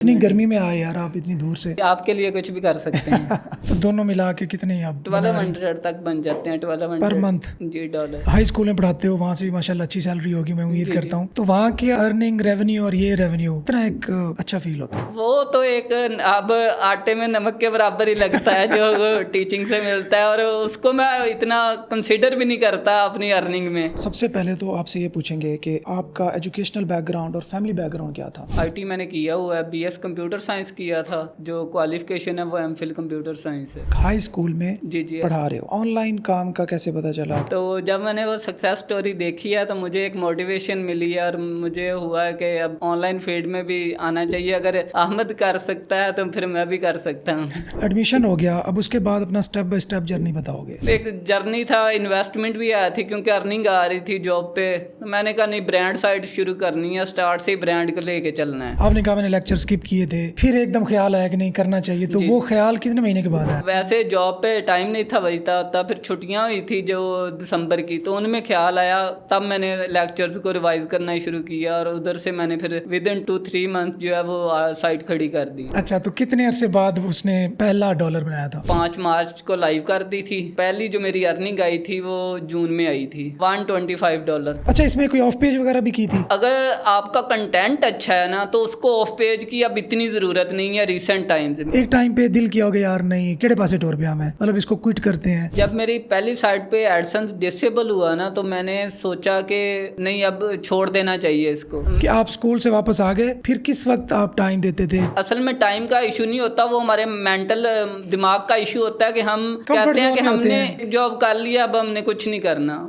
इतनी गर्मी में आए यार आप इतनी दूर से। आपके लिए कुछ भी कर सकते हैं। तो दोनों मिला के कितने आप 1200 तक बन जाते हैं। 1200 पर मंथ जी $। हाई स्कूल में पढ़ाते हो, वहाँ से भी माशाल्लाह अच्छी सैलरी होगी मैं उम्मीद करता हूँ। तो वहाँ की अर्निंग रेवेन्यू और ये रेवेन्यू इतना एक अच्छा फील होता है। वो तो एक अब आटे में नमक के बराबर ही लगता है जो टीचिंग से मिलता है, और उसको मैं इतना कंसिडर भी नहीं करता अपनी अर्निंग में। सबसे पहले तो आपसे ये पूछेंगे कि आपका एजुकेशनल बैकग्राउंड और फैमिली बैकग्राउंड क्या था। IT मैंने किया हुआ है, BS कंप्यूटर साइंस किया था, जो क्वालिफिकेशन है वो MPhil कंप्यूटर साइंस है। हाई स्कूल में जी पढ़ा रहे हो, ऑनलाइन काम का कैसे पता चला? तो जब मैंने वो सक्सेस स्टोरी देखी है तो मुझे एक मोटिवेशन मिली है, और मुझे हुआ है कि अब ऑनलाइन फील्ड में भी आना चाहिए। अगर अहमद कर सकता है तो फिर मैं भी कर सकता हूँ। एडमिशन हो गया, अब उसके बाद अपना स्टेप बाय स्टेप जर्नी बताओगे? एक जर्नी था, इन्वेस्टमेंट भी आया थी क्योंकि अर्निंग आ रही थी जॉब पे। तो मैंने कहा नहीं, ब्रांड साइड शुरू करनी है, स्टार्ट से ही ब्रांड को लेके चलना है। आपने कहा मैंने लेक्चर स्किप किए थे, फिर एकदम ख्याल आया कि नहीं करना चाहिए, तो वो ख्याल कितने महीने के बाद आया? वैसे जॉब पे टाइम नहीं था बचता होता, फिर छुट्टियां हुई थी जो दिसंबर की, तो उनमें ख्याल आया, तब मैंने लेक्चर्स को रिवाइज करना शुरू किया, और उधर से मैंने फिर विद इन 2-3 मंथ जो है वो साइट खड़ी कर दी। अच्छा, तो कितने अरसे बाद उसने पहला डॉलर बनाया था? 5 मार्च को लाइव कर दी थी। पहली जो मेरी अर्निंग आई थी वो जून में आई थी, $125। अच्छा, इसमें कोई ऑफ पेज वगैरह भी की थी? अगर आपका कंटेंट अच्छा है ना तो उसको ऑफ पेज की अब इतनी जरूरत नहीं है रिसेंट टाइम्स में। एक टाइम पे दिल किया होगा यार नहीं केड़े पासे टोर पे हमें, मतलब इसको क्विट करते हैं। जब मेरी पहली साइट पे एडसेंस डिसेबल हुआ ना, तो मैंने सोचा कि नहीं, अब छोड़ देना चाहिए इसको। कि आप स्कूल से वापस आ गए, फिर किस वक्त आप टाइम देते थे? असल में टाइम का इशू नहीं होता, वो हमारे मेंटल दिमाग का इशू होता है कि हम कहते हैं कि हमने जॉब कर लिया, अब हमने कुछ नहीं करना।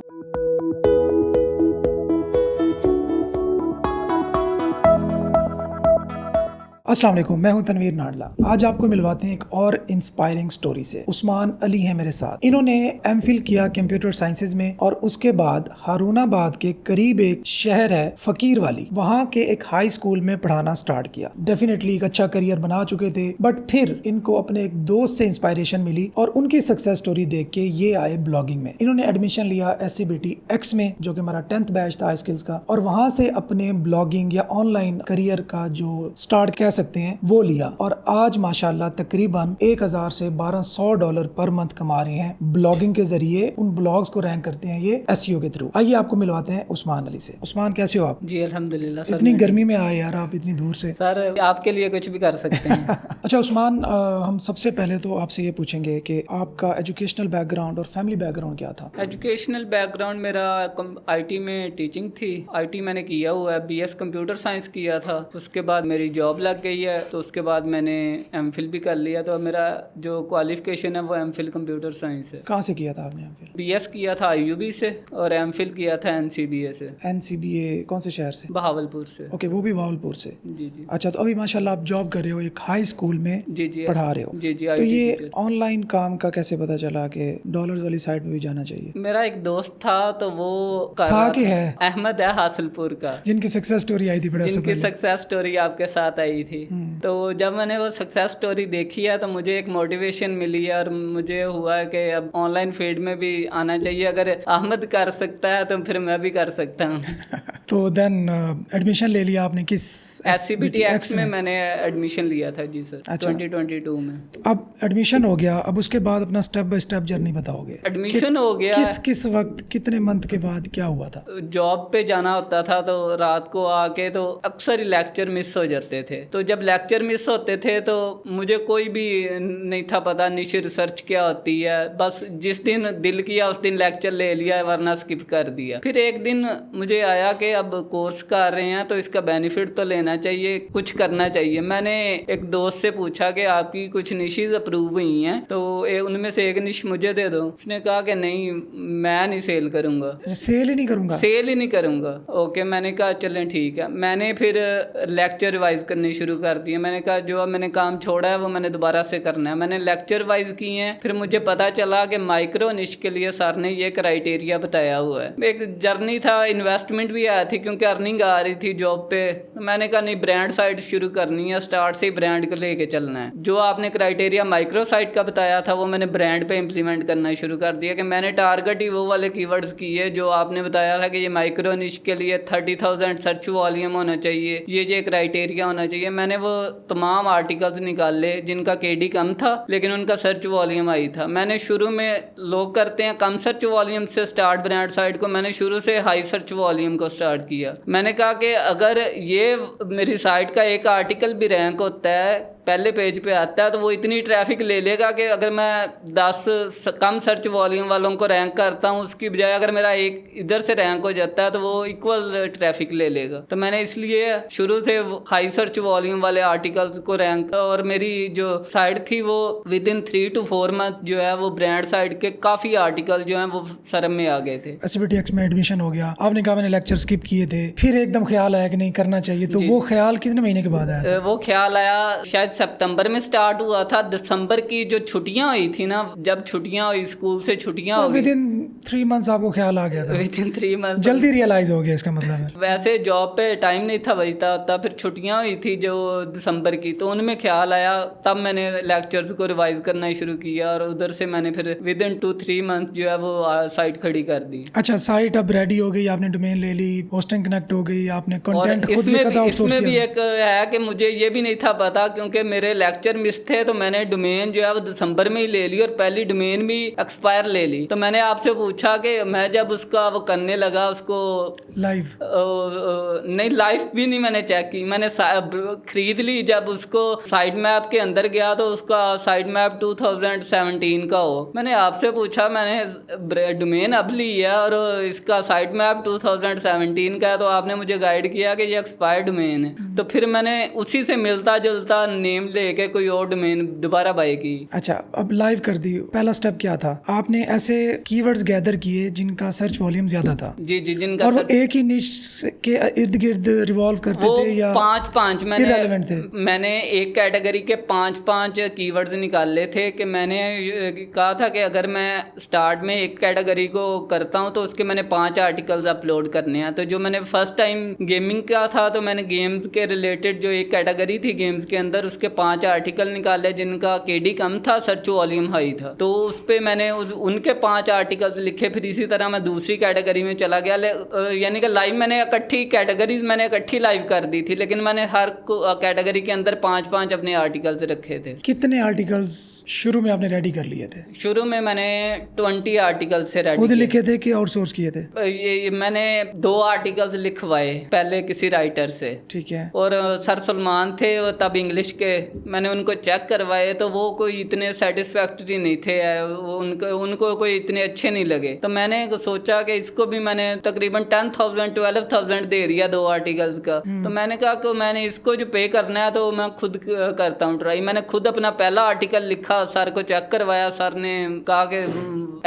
अस्सलाम वालेकुम, मैं हूं तनवीर नाडला। आज आपको मिलवाते हैं एक और इंस्पायरिंग स्टोरी से। उस्मान अली है मेरे साथ। इन्होंने MPhil किया कंप्यूटर साइंसेज में, और उसके बाद हारूनाबाद के करीब एक शहर है फकीर वाली, वहाँ के एक हाई स्कूल में पढ़ाना स्टार्ट किया। डेफिनेटली एक अच्छा करियर बना चुके थे, बट फिर इनको अपने एक दोस्त से इंस्पायरेशन मिली और उनकी सक्सेस स्टोरी देख के ये आए ब्लॉगिंग में। इन्होंने एडमिशन लिया SCBT X में, जो कि हमारा 10th बैच था स्किल्स का, और वहाँ से अपने ब्लॉगिंग या ऑनलाइन करियर का जो स्टार्ट कह सकते हैं वो लिया, और आज माशाल्लाह तकरीबन 1000 से $1200 पर मंथ कमा रहे हैं ब्लॉगिंग के जरिए। उन ब्लॉग्स को रैंक करते हैं ये SEO के थ्रू। आइए आपको मिलवाते हैं उस्मान अली से। उस्मान, कैसे हो आप? जी अल्हम्दुलिल्लाह सर। इतनी गर्मी में आए यार आप इतनी दूर से। सर आपके लिए कुछ भी कर सकते हैं। अच्छा उस्मान, हम सबसे पहले तो आपसे ये पूछेंगे कि आपका एजुकेशनल बैकग्राउंड और फैमिली बैकग्राउंड क्या था? एजुकेशनल बैकग्राउंड मेरा IT में टीचिंग थी। IT मैंने किया हुआ है, BS कंप्यूटर साइंस किया था। उसके बाद मेरी जॉब लग गई है, तो उसके बाद मैंने MPhil भी कर लिया। तो मेरा जो क्वालिफिकेशन है वो MPhil कंप्यूटर साइंस है। कहाँ से किया था आपने MPhil? BS किया था IUB से, और MPhil किया था NCBA से। NCBA कौन से शहर से? बहावलपुर से। ओके, वो भी बहावलपुर से। जी जी। अच्छा, तो अभी माशाल्लाह आप जॉब कर रहे हो, एक हाई स्कूल में जी जी पढ़ा रहे हो। जी जी। तो ये ऑनलाइन काम का कैसे पता चला कि डॉलर्स वाली साइट पे भी जाना चाहिए? मेरा एक दोस्त था, तो वो था कि है अहमद है हासिलपुर का, जिनकी सक्सेस स्टोरी आई थी बड़े जिनकी सक्सेस स्टोरी आपके साथ आई थी। तो जब मैंने वो सक्सेस स्टोरी देखी है तो मुझे एक मोटिवेशन मिली है, और मुझे हुआ है कि अब ऑनलाइन फील्ड में भी आना चाहिए। अगर अहमद कर सकता है तो फिर मैं भी कर सकता हूँ। तो देन एडमिशन ले लिया आपने किस? SCBT X में मैंने एडमिशन लिया था। जी सर। अच्छा। 2022 में। तो अब एडमिशन हो गया, अब उसके बाद अपना स्टेप बाय स्टेप जर्नी बताओगे? एडमिशन हो गया। किस वक्त कितने मंथ के बाद क्या हुआ था? जॉब पे जाना होता था, तो रात को आके तो अक्सर ही लेक्चर मिस हो जाते थे। तो जब लेक्चर मिस होते थे तो मुझे कोई भी नहीं था पता निश रिसर्च क्या होती है। बस जिस दिन दिल किया उस दिन लेक्चर ले लिया, वरना स्किप कर दिया। फिर एक दिन मुझे आया कि अब कोर्स कर रहे हैं तो इसका बेनिफिट तो लेना चाहिए, कुछ करना चाहिए। मैंने एक दोस्त से पूछा कि आपकी कुछ निशेज अप्रूव हुई हैं, तो उनमें से एक निश मुझे दे दो। उसने कहा कि नहीं, मैं नहीं सेल करूंगा। सेल ही नहीं करूंगा? सेल ही नहीं करूंगा। ओके, मैंने कहा चलें ठीक है। मैंने फिर लेक्चर रिवाइज करने शुरू कर दिए। मैंने कहा जो अब मैंने काम छोड़ा है वो मैंने दोबारा से करना है। मैंने लेक्चर रिवाइज किए हैं। फिर मुझे पता चला कि माइक्रो निश के लिए सर ने ये क्राइटेरिया बताया हुआ है। एक जर्नी था, इन्वेस्टमेंट भी आया थी क्योंकि अर्निंग आ रही थी जॉब पे। तो मैंने कहा नहीं, ब्रांड साइट शुरू करनी है, स्टार्ट से ही ब्रांड को लेके चलना है। जो आपने क्राइटेरिया माइक्रो साइट का बताया था वो मैंने ब्रांड पे इम्प्लीमेंट करना शुरू कर दिया कि मैंने टारगेट ही वो वाले कीवर्ड्स किए जो आपने बताया था कि ये माइक्रो निश के लिए 30,000 सर्च वॉल्यूम होना चाहिए, ये क्राइटेरिया होना चाहिए। मैंने वो तमाम आर्टिकल्स निकाले जिनका केडी कम था लेकिन उनका सर्च वॉल्यूम आई था। मैंने शुरू में, लोग करते हैं कम सर्च वॉल्यूम से स्टार्ट ब्रांड साइट को, मैंने शुरू से हाई सर्च वॉल्यूम को स्टार्ट किया। मैंने कहा कि अगर ये मेरी साइट का एक आर्टिकल भी रैंक होता है, पहले पेज पे आता है, तो वो इतनी ट्रैफिक ले लेगा कि अगर मैं 10 कम सर्च वॉल्यूम वालों को रैंक करता हूँ उसकी बजाय अगर मेरा एक इधर से रैंक हो जाता है तो वो इक्वल ट्रैफिक ले लेगा। तो मैंने इसलिए शुरू से हाई सर्च वॉल्यूम वाले आर्टिकल्स को रैंक, और मेरी जो साइट थी वो विद इन 3 to 4 मंथ जो है वो ब्रांड साइट के काफ़ी आर्टिकल जो हैं वो सर्व में आ गए थे। SBTX में एडमिशन हो गया, आपने कहा मैंने लेक्चर स्किप किए थे, फिर एकदम ख्याल आया कि नहीं करना चाहिए, तो वो ख्याल कितने महीने के बाद आया था? वो ख्याल आया शायद सितंबर में स्टार्ट हुआ था। दिसंबर की जो छुट्टियां हुई थी ना, जब छुट्टियां हुई, स्कूल से छुट्टियां हो गई, विद इन 3 मंथ्स आपको ख्याल आ गया था? विद इन 3 मंथ्स जल्दी रियलाइज हो गया, इसका मतलब है। वैसे जॉब पे टाइम नहीं था बचता, तब फिर छुट्टियां हुई थी जो दिसंबर की, तो उनमें ख्याल आया, तब मैंने लेक्चर्स को रिवाइज करना शुरू किया और उधर से मैंने फिर विद इन 2-3 मंथ जो है वो साइट खड़ी कर दी। अच्छा, साइट अब रेडी हो गई, आपने डोमेन ले ली, होस्टिंग कनेक्ट हो गई, आपने कंटेंट खुद लिखा था, इसमें भी एक है कि मुझे ये भी नहीं था पता, क्योंकि मेरे लेक्चर मिस थे, तो मैंने डोमेन जो है वो दिसंबर में ही ले ली और पहली डोमेन भी एक्सपायर ले ली। तो मैंने आपसे पूछा कि मैं जब उसका वो करने लगा, उसको लाइव नहीं, लाइव भी नहीं मैंने चेक की, मैंने खरीद ली। जब उसको साइट मैप के अंदर गया तो उसका साइट मैप 2017 का हो। मैंने आपसे पूछा, मैंने डोमेन अब ली है और इसका साइट मैप 2017 का है, तो आपने मुझे गाइड किया कि ये एक्सपायर्ड डोमेन है। तो फिर मैंने उसी से मिलता जुलता नेम लेके कोई और डोमेन दोबारा बाय की। अच्छा, अब लाइव कर दी, पहला स्टेप क्या था? आपने ऐसे कीवर्ड्स गैदर किए जिनका सर्च वॉल्यूम ज्यादा था? जी, जिनका, और वो एक ही निश के इर्द गिर्द रिवॉल्व करते थे या 5 थे? मैंने एक कैटेगरी के 5 कीवर्ड्स निकाले थे कि मैंने कहा था कि अगर मैं स्टार्ट में एक कैटेगरी को करता हूं तो उसके मैंने 5 आर्टिकल्स अपलोड करने हैं। तो जो मैंने फर्स्ट टाइम गेमिंग का था तो मैंने गेम्स के रिलेटेड जो एक कैटेगरी थी गेम्स के अंदर, उसके 5 आर्टिकल निकाले जिनका केडी कम था, सर्च वॉल्यूम हाई था। तो उस पे मैंने उनके 5 आर्टिकल्स लिखे। फिर इसी तरह मैं दूसरी कैटेगरी में चला गया, यानी कि लाइव मैंने इकट्ठी लाइव कर दी थी, लेकिन मैंने हर कैटेगरी के अंदर 5 अपने आर्टिकल्स रखे थे। कितने आर्टिकल्स शुरू में आपने रेडी कर लिए थे? शुरू में मैंने 20 आर्टिकल से रेडी खुद लिखे थे कि आउटसोर्स किए थे? ये मैंने 2 आर्टिकल्स लिखवाए पहले किसी राइटर से, ठीक है, और सर सलमान थे वो तब इंग्लिश के, मैंने उनको चेक करवाए तो वो कोई इतने सेटिस्फैक्टरी नहीं थे, उनको कोई इतने अच्छे नहीं लगे। तो मैंने सोचा कि इसको भी मैंने तकरीबन 10,000-12,000 दे दिया 2 आर्टिकल्स का। तो मैंने कहा कि मैंने इसको जो पे करना है तो मैं खुद करता हूँ ट्राई। मैंने खुद अपना पहला आर्टिकल लिखा, सर को चेक करवाया, सर ने कहा कि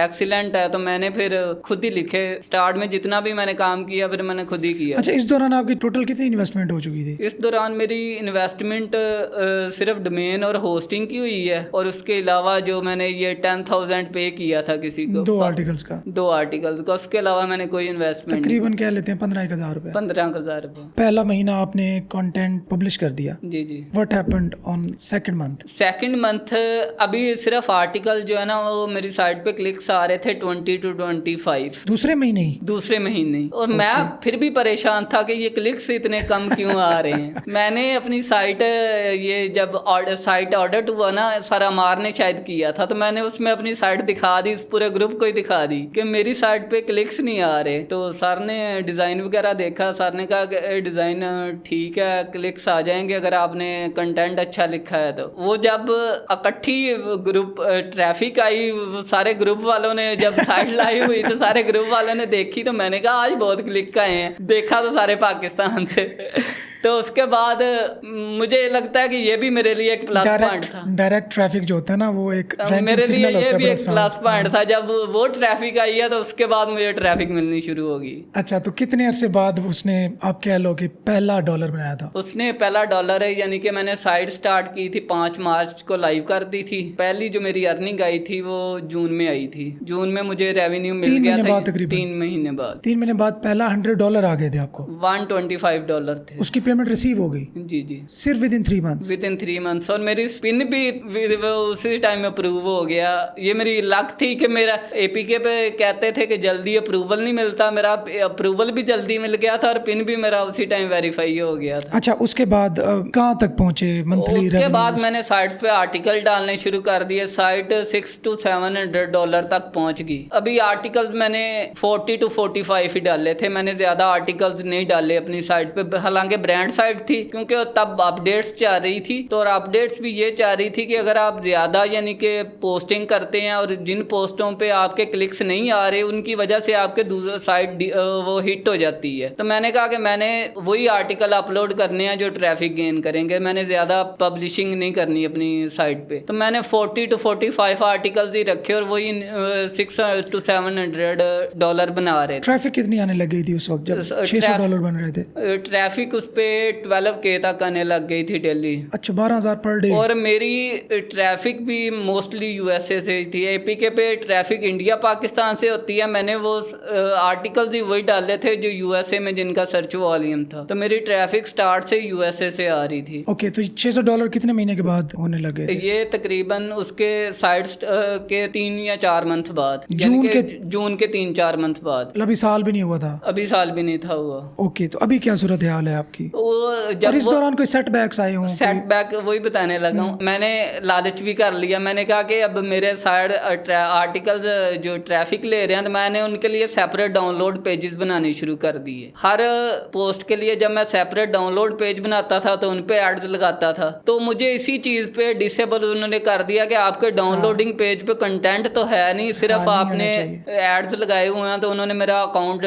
एक्सीलेंट है, तो मैंने फिर खुद ही लिखे। स्टार्ट में जितना भी मैंने काम किया फिर मैंने खुद ही किया। अच्छा, इस दौरान आपकी टोटल कितनी इन्वेस्टमेंट हो चुकी थी? इस दौरान मेरी इन्वेस्टमेंट सिर्फ डोमेन और होस्टिंग की हुई है, और उसके अलावा जो मैंने ये 10,000 पे किया था किसी को 2 आर्टिकल्स का, उसके अलावा मैंने कोई इन्वेस्टमेंट, तकरीबन क्या लेते हैं 15,000 रुपए। 15,000 रुपए। पहला महीना आपने कंटेंट पब्लिश कर दिया? जी। What happened on second month? Second month अभी सिर्फ आर्टिकल जो है ना वो मेरी साइट पे क्लिक्स आ रहे थे 20 to 25 दूसरे महीने और मैं फिर भी परेशान था कि ये क्लिक्स इतने कम क्यों आ रहे हैं। मैंने अपनी साइट, ये जब साइट ऑर्डर हुआ ना, सर अमार ने शायद किया था, तो मैंने उसमें अपनी साइट दिखा दी, इस पूरे ग्रुप को ही दिखा दी कि मेरी साइट पे क्लिक्स नहीं आ रहे। तो सर ने डिज़ाइन वगैरह देखा, सर ने कहा कि डिज़ाइन ठीक है, क्लिक्स आ जाएंगे अगर आपने कंटेंट अच्छा लिखा है। तो वो जब इकट्ठी ग्रुप ट्रैफिक आई, सारे ग्रुप वालों ने जब साइट लाई हुई तो सारे ग्रुप वालों ने देखी, तो मैंने कहा आज बहुत क्लिक आए हैं। देखा तो सारे पाकिस्तान से। तो उसके बाद मुझे लगता है कि ये भी मेरे लिए एक प्लस पॉइंट था। डायरेक्ट ट्रैफिक जो होता है ना, वो एक मेरे लिए ये भी एक प्लस पॉइंट था। जब वो ट्रैफिक आई है तो उसके बाद मुझे ट्रैफिक मिलनी शुरू होगी। अच्छा, तो कितने अरसे बाद उसने, आप कह लो कि पहला डॉलर बनाया था? उसने पहला डॉलर है, यानी कि मैंने साइट स्टार्ट की थी 5 मार्च को लाइव कर दी थी। पहली जो मेरी अर्निंग आई थी वो जून में आई थी। जून में मुझे रेवेन्यू मिल गया था तकरीबन 3 महीने बाद। 3 महीने बाद पहला $100 आ गए थे आपको? $125 थे। उसकी पेमेंट रिसीव हो गई? जी जी, सिर्फ with in 3 months? With in 3 months. और मेरी स्पिन भी उसी टाइम में अप्रूव हो गया। ये मेरी लक थी कि मेरा एपीके पे कहते थे कि जल्दी अप्रूवल नहीं मिलता, मेरा अप्रूवल भी जल्दी मिल गया था और पिन भी मेरा उसी टाइम वेरीफाई हो गया था। अच्छा, उसके बाद कहाँ तक पहुंचे मंथली? उसके बाद मैंने साइट्स पे आर्टिकल डालने शुरू कर दिए। साइट $600 to $700 तक पहुंच गई। अभी आर्टिकल्स मैंने 40 to 45 ही डाले थे, मैंने ज्यादा आर्टिकल्स नहीं डाले अपनी साइट पे। हालांकि ब्रांड साइट थी, क्योंकि तब अपडेट्स चाह रही थी, तो और अपडेट्स भी ये चाह रही थी कि अगर आप ज्यादा यानी कि पोस्टिंग करते हैं और जिन पोस्टों पे आपके क्लिक्स नहीं आ रहे, उनकी वजह से आपके दूसरा साइट वो हिट हो जाती है। तो मैंने कहा कि मैंने वही आर्टिकल अपलोड करने हैं जो ट्रैफिक गेन करेंगे, मैंने ज्यादा पब्लिशिंग नहीं करनी अपनी साइट पे। तो मैंने 40 to 45 आर्टिकल्स ही रखे और वही $600 to $700 बना रहे थे। ट्रैफिक कितनी आने लग गई थी उस वक्त जब $600 बन रहे थे? ट्रैफिक उस पे 12K तक आने लग गई थी डेली। अच्छा, 12,000 पर डे। और मेरी ट्रैफिक भी मोस्टली यूएसए से ही थी। एपीके पे ट्रैफिक इंडिया पाकिस्तान से होती है। मैंने वो आर्टिकल्स ही वही डाले थे जो यूएसए में जिनका सर्च वॉल्यूम था, तो मेरी ट्रैफिक स्टार्ट से यूएसए से आ रही थी। ओके, तो $600 कितने महीने के बाद होने लगे? ये तकरीबन उसके साइट्स के 3 या 4 मंथ बाद, जून के 3-4 मंथ बाद। अभी साल भी नहीं हुआ था? अभी साल भी नहीं था हुआ। ओके, तो अभी क्या सूरत हाल है आपकी? जब और इस दौरान कोई सेटबैक्स आए हों? सेटबैक वही बताने लगा हूँ। मैंने लालच भी कर लिया। मैंने कहा कि अब मेरे साइड आर्टिकल्स जो ट्रैफिक ले रहे हैं, तो मैंने उनके लिए सेपरेट डाउनलोड पेजेस बनाने शुरू कर दिए। हर पोस्ट के लिए जब मैं सेपरेट डाउनलोड पेज बनाता था तो उन पे एड्स लगाता था। तो मुझे इसी चीज पे डिसेबल उन्होंने कर दिया कि आपके डाउनलोडिंग पेज पे कंटेंट तो है नहीं, सिर्फ आपने एड्स लगाए हुए हैं। तो उन्होंने मेरा अकाउंट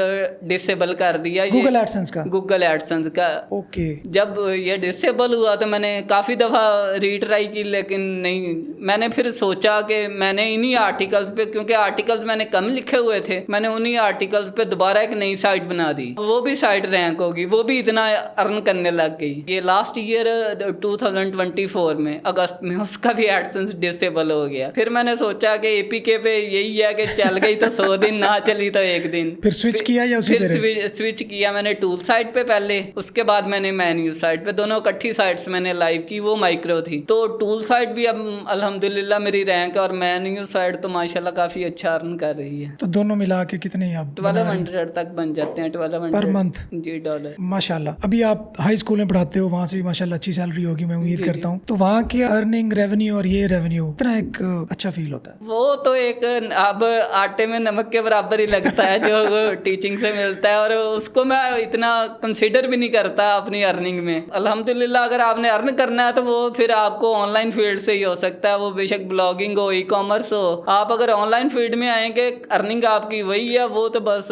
डिसेबल कर दिया, गूगल एडसेंस का। गूगल एडसेंस का। ओके, जब ये डिसेबल हुआ तो मैंने काफ़ी दफ़ा रीट्राई की, लेकिन नहीं। मैंने फिर सोचा कि मैंने इन्हीं आर्टिकल्स पे, क्योंकि आर्टिकल्स मैंने कम लिखे हुए थे, मैंने उन्हीं आर्टिकल्स पे दोबारा एक नई साइट बना दी। वो भी साइट रैंक होगी, वो भी इतना अर्न करने लग गई। ये लास्ट ईयर 2024 में अगस्त में उसका भी एडसेंस डिसेबल हो गया। फिर मैंने सोचा कि एपीके पे यही है कि चल गई तो 100 दिन, ना चली तो 1 दिन। फिर स्विच किया या फिर स्विच किया मैंने टूल साइट पे पहले, उसके बाद मैंने मैन्यू साइट पे। दोनों इकट्ठी साइट्स मैंने लाइव की, वो माइक्रो थी। तो टूल साइट भी अब अल्हम्दुलिल्लाह मेरी रैंक है और मैन्यू साइट तो माशाल्लाह काफी अच्छा अर्न कर रही है। तो दोनों मिला के कितने आप 1200 तक बन जाते हैं? 1200 पर मंथ? जी, डॉलर। माशाल्लाह। अभी आप हाई स्कूल में पढ़ाते हो, वहाँ से भी माशाल्लाह अच्छी सैलरी होगी, मैं उम्मीद करता हूँ। तो वहाँ की अर्निंग रेवेन्यू और ये रेवेन्यू इतना एक अच्छा फील होता है? वो तो एक अब आटे में नमक के बराबर ही लगता है जो टीचिंग से मिलता है, और उसको मैं इतना कंसिडर भी नहीं करता अपनी अर्निंग में। अल्हम्दुलिल्लाह अगर आपने अर्न करना है तो वो फिर आपको ऑनलाइन फील्ड से ही हो सकता है, वो बेशक ब्लॉगिंग हो, ई कॉमर्स हो। आप अगर ऑनलाइन फील्ड में आएंगे, अर्निंग आपकी वही है, वो तो बस।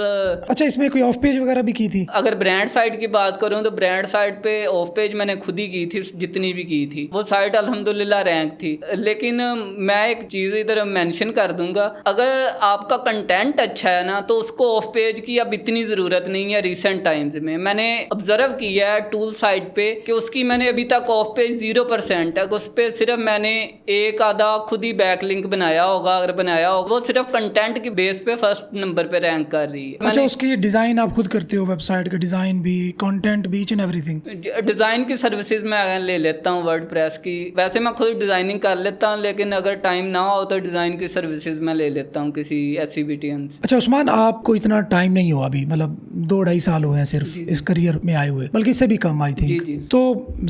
अच्छा, इसमें कोई ऑफ पेज वगैरह भी की थी? अगर ब्रांड साइट की बात करूं तो ब्रांड साइट पे ऑफ पेज मैंने खुद ही की थी, जितनी भी की थी। वो साइट अल्हम्दुलिल्लाह रैंक थी। लेकिन मैं एक चीज इधर मेंशन कर दूंगा, अगर आपका कंटेंट अच्छा है ना, तो उसको ऑफ पेज की अब इतनी जरूरत नहीं है। रिसेंट टाइम्स में मैंने ऑब्जर्व किया है टूल साइट पे कि उसकी मैंने अभी तक ऑफ पेज 0% है। उस पे सिर्फ मैंने एक आधा खुद ही बैक लिंक बनाया होगा, अगर बनाया होगा, वो सिर्फ कंटेंट की बेस पे फर्स्ट नंबर पे रैंक कर रही है। अच्छा, उसकी डिजाइन आप खुद करते हो? वेबसाइट का डिजाइन भी, कंटेंट भी, ईच एंड एवरीथिंग? डिजाइन की सर्विसेज मैं ले लेता हूँ वर्डप्रेस की। वैसे मैं खुद डिजाइनिंग कर लेता हूँ, लेकिन अगर टाइम ना हो तो डिजाइन की सर्विसेज मैं ले लेता हूँ किसी SCBTN से। अच्छा उस्मान, आपको इतना टाइम नहीं हुआ अभी, मतलब 2-2.5 साल हुए हैं सिर्फ इस करियर में आए हुए, बल्कि इससे भी कम आई थिंक। तो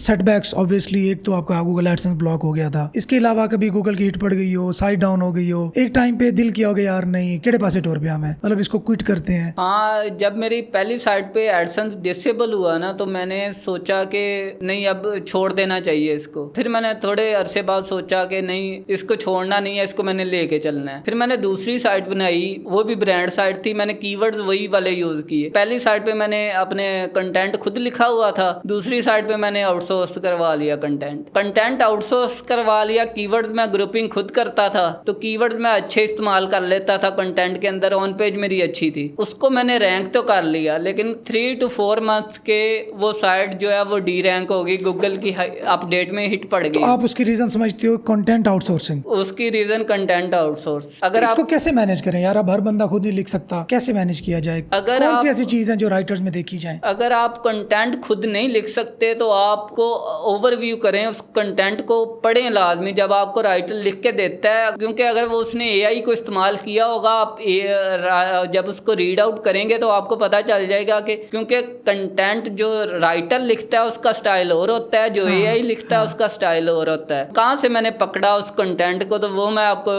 सेटबैक्स ऑब्वियसली, एक तो आपका गूगल एडसेंस ब्लॉक हो गया था, इसके अलावा कभी गूगल की हिट पड़ गई हो, साइट डाउन हो गई हो, एक टाइम पे दिल किया हो गया यार नहीं केड़े पासे टोर पे हमें, मतलब इसको क्विट करते हैं? हाँ, जब मेरी पहली साइट पे एडसेंस डिसेबल हुआ ना, तो मैंने सोचा कि नहीं अब छोड़ देना चाहिए इसको। फिर मैंने थोड़े अरसे बाद सोचा कि नहीं, इसको छोड़ना नहीं है, इसको मैंने लेके चलना है। फिर मैंने दूसरी साइट बनाई, वो भी ब्रांड साइट थी। मैंने कीवर्ड्स वही वाले यूज किए। पहली साइट पे मैंने अपने कंटेंट खुद लिखा हुआ हुआ था, दूसरी साइड पे मैंने आउटसोर्स करवा लिया कंटेंट आउटसोर्स करवा लिया। कीवर्ड्स मैं ग्रुपिंग खुद करता था, तो कीवर्ड्स मैं अच्छे इस्तेमाल कर लेता था कंटेंट के अंदर, ऑन पेज मेरी अच्छी थी, उसको मैंने रैंक तो कर लिया, लेकिन 3 to 4 मंथ्स के वो साइट जो है वो डी रैंक हो गई, गूगल की अपडेट में हिट पड़ गई। तो आप उसकी रीजन समझते हो कंटेंट आउटसोर्सिंग? उसकी रीजन कंटेंट आउटसोर्स। अगर इसको आप कैसे मैनेज करें यार? अब हर बंदा खुद नहीं लिख सकता, कैसे मैनेज किया जाए? अगर कौन सी आप- ऐसी चीज है जो राइटर्स में देखी जाए? अगर आप कंटेंट खुद नहीं लिख सकते तो आपको ओवरव्यू करें, उस कंटेंट को पढ़ें लाजमी जब आपको राइटर लिख के देता है, क्योंकि अगर वो उसने एआई को इस्तेमाल किया होगा, आप जब उसको रीड आउट करेंगे तो आपको पता चल जाएगा कि, क्योंकि कंटेंट जो राइटर लिखता है उसका स्टाइल और होता है, जो एआई लिखता है उसका स्टाइल और होता है। कहाँ से मैंने पकड़ा उस कंटेंट को, तो वो मैं आपको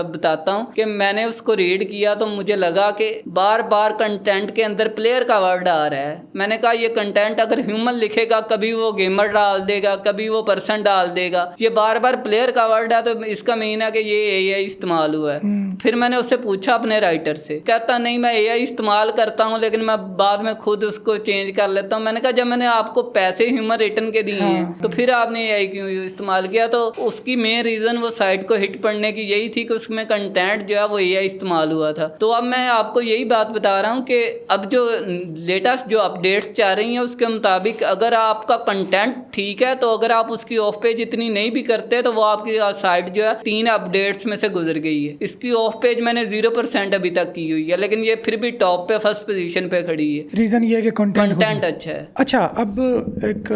बताता हूँ कि मैंने उसको रीड किया तो मुझे लगा कि बार बार कंटेंट के अंदर प्लेयर का वर्ड आ रहा है। मैंने कहा ये कंटेंट अगर ह्यूमन लिखेगा कभी वो गेमर डाल देगा, कभी वो पर्सन डाल देगा, ये बार बार प्लेयर का वर्ड है तो इसका मीन है कि ये एआई इस्तेमाल हुआ है। फिर मैंने उससे पूछा अपने राइटर से, कहता नहीं मैं एआई इस्तेमाल करता हूँ लेकिन मैं बाद में खुद उसको चेंज कर लेता हूँ। मैंने कहा जब मैंने आपको पैसे ह्यूमन रिटर्न के दिए हैं तो फिर आपने एआई क्यों इस्तेमाल किया? तो उसकी मेन रीजन वो साइट को हिट पड़ने की यही थी कि उसमें कंटेंट जो है वो एआई इस्तेमाल हुआ था। तो अब मैं आपको यही बात बता रहा हूँ कि अब जो लेटेस्ट जो अपडेट्स चाह रही हैं उसके मुताबिक अगर आपका कंटेंट ठीक है तो अगर आप उसकी ऑफ पेज इतनी नहीं भी करते तो वो आपकी साइट जो है 3 अपडेट्स में से गुजर गई है। इसकी ऑफ पेज मैंने 0% अभी तक की हुई है, लेकिन ये फिर भी टॉप पे फर्स्ट पोजीशन पे खड़ी है। रीजन ये है कि कंटेंट अच्छा है। अच्छा, अब एक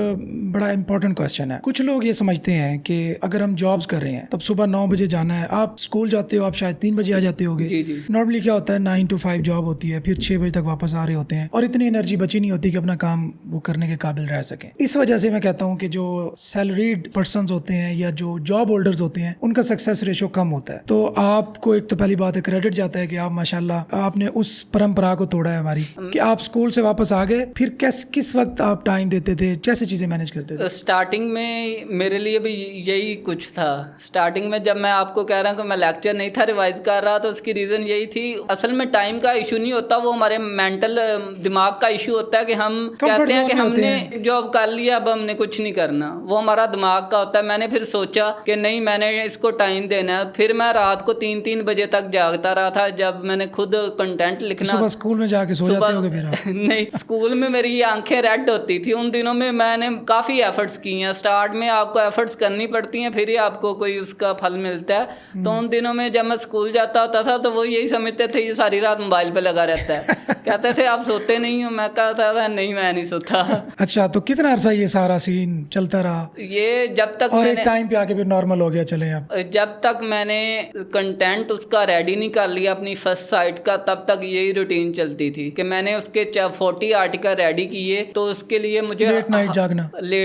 बड़ा इंपॉर्टेंट क्वेश्चन है। कुछ लोग ये समझते हैं कि अगर हम जॉब्स कर रहे हैं तब सुबह 9 बजे जाना है, आप स्कूल जाते हो, आप शायद 3 बजे आ जाते होगे। जी जी। नॉर्मली क्या होता है 9 to 5 जॉब होती है, फिर 6 बजे तक वापस आ रहे होते हैं और इतनी एनर्जी बची नहीं होती कि अपना काम वो करने के काबिल रह सकें। इस वजह से मैं कहता हूँ कि जो सैलरीड पर्सन्स होते हैं या जो जॉब होल्डर्स होते हैं उनका सक्सेस रेशो कम होता है। तो आपको एक तो पहली बात है क्रेडिट जाता है कि आप माशाल्लाह आपने उस परंपरा को तोड़ा है हमारी, कि आप स्कूल से वापस आ गए। फिर किस वक्त आप टाइम देते थे, कैसे चीजें मैनेज करते थे? स्टार्टिंग में मेरे लिए भी यही कुछ था। स्टार्टिंग में जब मैं आपको कह रहा हूँ कि मैं लेक्चर नहीं था रिवाइज कर रहा, तो उसकी रीज़न यही थी, असल में टाइम का इशू नहीं होता, वो हमारे मेंटल दिमाग का इशू होता है कि हम कहते हैं कि हमने जॉब कर लिया अब हमने कुछ नहीं करना, वो हमारा दिमाग का होता है। मैंने फिर सोचा कि नहीं मैंने इसको टाइम देना है। फिर मैं रात को 3-3 बजे तक जागता रहा था जब मैंने खुद कंटेंट लिखना। सुबह स्कूल में जाके सो जाते होगे फिर आप? नहीं, स्कूल में मेरी आंखें रेड होती थी उन दिनों में। मैंने काफ़ी एफर्ट्स किए हैं। स्टार्ट में आपको एफर्ट्स करनी पड़ती हैं फिर ही आपको कोई उसका फल मिलता है। तो उन दिनों में जब मैं स्कूल जाता होता था तो वो यही समझते थे ये सारी रात मोबाइल पे लगा रहता है। कहते थे आप सोते नहीं हो? मैं कहता था नहीं मैं नहीं सोता। अच्छा, तो कितना अर्सा ये सारा सीन चलता रहा? ये जब तक और एक टाइम पे आके फिर नॉर्मल हो गया चले आप? जब तक मैंने कंटेंट उसका रेडी नहीं कर लिया अपनी फर्स्ट साइट का, तब तक यही रूटीन चलती थी कि मैंने उसके 40 आर्टिकल रेडी किए। तो उसके लिए मुझे लेट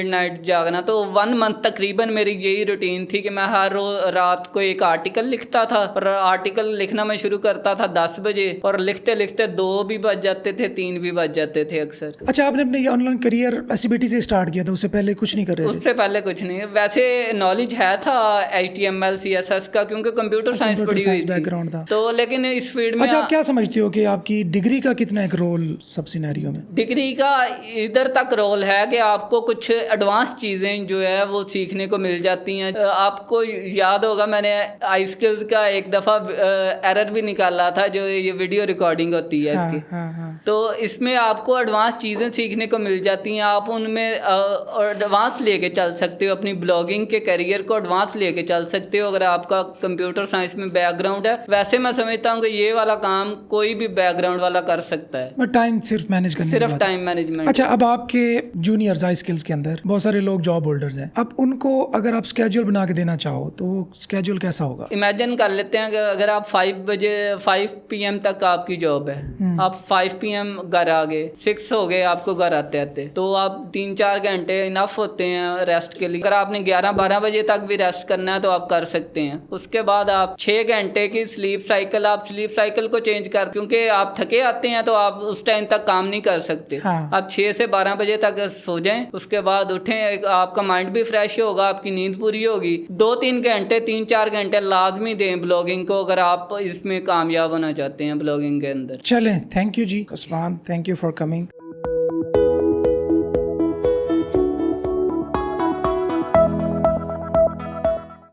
नाइट जागना। तो 1 मंथ तकरीबन मेरी यही रूटीन थी कि मैं हर रोज रात को एक आर्टिकल लिखता था। और आर्टिकल लिखना मैं शुरू करता था 10 बजे और लिखते लिखते 2 भी बज जाते थे, 3 भी बज जाते थे अक्सर। अच्छा, आपने अपने ऑनलाइन करियर एसबीटी से स्टार्ट किया था, उससे पहले कुछ नहीं कर रहे थे? उससे पहले कुछ नहीं। वैसे नॉलेज है था HTML CSS का, क्योंकि कंप्यूटर साइंस पढ़ी हुई थी, बैकग्राउंड था। तो लेकिन इस फील्ड में अच्छा, आप क्या समझते हो कि आपकी डिग्री का कितना एक रोल सब सिनेरियो में? डिग्री का इधर तक रोल है कि आपको कुछ एडवांस चीज़ें जो है वो सीखने को मिल जाती हैं। आपको याद होगा मैंने आई स्किल्स का एक दफ़ा एरर भी निकाला था, जो ये वीडियो रिकॉर्डिंग होती है इसकी। हाँ। तो इसमें आपको एडवांस चीज़ें सीखने को मिल जाती हैं। आप उनमें एडवांस लेके चल सकते हो, अपनी ब्लॉगिंग के करियर को एडवांस लेके चल सकते हो अगर आपका कंप्यूटर साइंस में बैकग्राउंड है। वैसे मैं समझता हूँ कि ये वाला काम कोई भी बैकग्राउंड वाला कर सकता है, बट टाइम सिर्फ मैनेज करने सिर्फ टाइम मैनेजमेंट। अच्छा, अब आपके जूनियर्स आई स्किल्स के अंदर बहुत सारे लोग जॉब होल्डर्स हैं। अब उनको अगर आप स्केड्यूल बना के देना चाहो तो वो स्केड्यूल कैसा होगा? इमेजिन कर लेते हैं कि अगर आप 5 PM तक आपकी जॉब है, आप 5 PM घर आ गए, 6 हो गए आपको घर आते आते, तो आप 3-4 घंटे इनफ होते हैं रेस्ट के लिए। अगर आपने 11-12 बजे तक भी रेस्ट करना है तो आप कर सकते हैं। उसके बाद आप 6 घंटे की स्लीप साइकिल को चेंज कर, क्योंकि आप थके आते हैं तो आप उस टाइम तक काम नहीं कर सकते। हाँ। आप 6 से 12 बजे तक सो जाएं, उसके बाद उठें, आपका माइंड भी फ्रेश होगा, आपकी नींद पूरी होगी। 2-3 घंटे 3-4 घंटे लाजमी दें ब्लॉगिंग को अगर आप इसमें कामयाब होना चाहते हैं ब्लॉगिंग के अंदर। चलें, thank you ji Usman, thank you for coming.